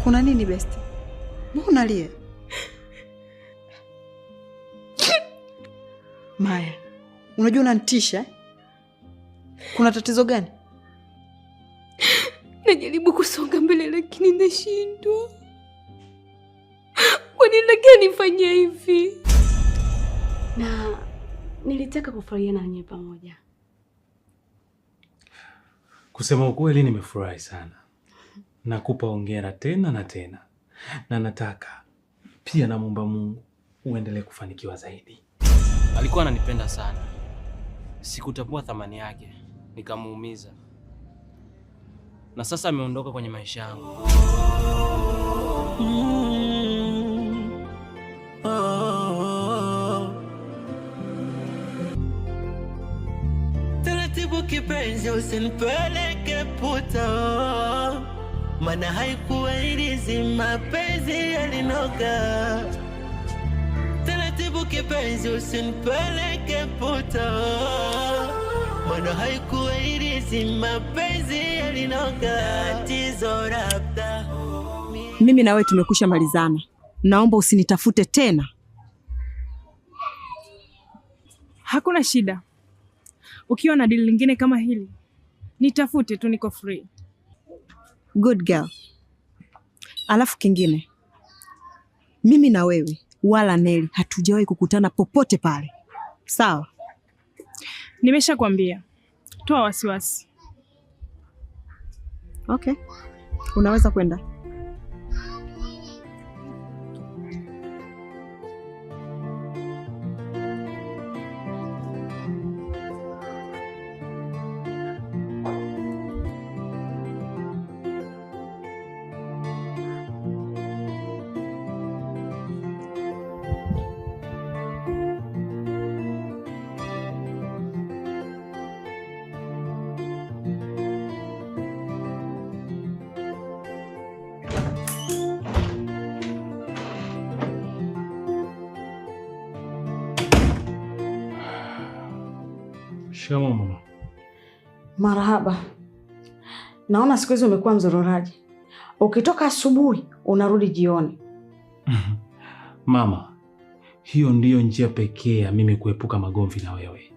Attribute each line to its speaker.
Speaker 1: Kuna nini besti? Mbona unalia? Maya, unajua unanitisha? Kuna tatizo gani?
Speaker 2: Najaribu kusonga mbele lakini nashindwa. Kwa nini lakini nifanye hivi? Na nilitaka kufurahia na nyinyi pamoja.
Speaker 3: Kusema ukweli nimefurahi sana. Nakupa hongera tena na tena. Na nataka pia namuomba Mungu uendelee kufanikiwa zaidi.
Speaker 4: Alikuwa ananipenda sana. Sikutambua thamani yake, nikamuumiza. Na sasa ameondoka kwenye maisha yangu.
Speaker 5: Taratibu kipenzi, usinipeleke puta, maana haikuwa ilizi, mapenzi yalinoga. Taratibu kipenzi, usinipeleke puta, maana haikuwa ilizi, mapenzi yalinoga. Tatizo labda
Speaker 6: mimi na wewe tumekusha malizana. Naomba usinitafute tena.
Speaker 7: Hakuna shida. Ukiwa na deal lingine kama hili, nitafute tu, niko free.
Speaker 6: Good girl. Alafu kingine, mimi na wewe wala Neli hatujawahi kukutana popote pale. Sawa?
Speaker 7: Nimeshakwambia. Toa wasiwasi.
Speaker 6: Okay. Unaweza kwenda.
Speaker 3: Shikamoo mama.
Speaker 1: Marahaba. Naona siku hizi umekuwa mzororaji. Ukitoka asubuhi unarudi jioni.
Speaker 3: Mama, hiyo ndiyo njia pekee ya mimi kuepuka magomvi na wewe.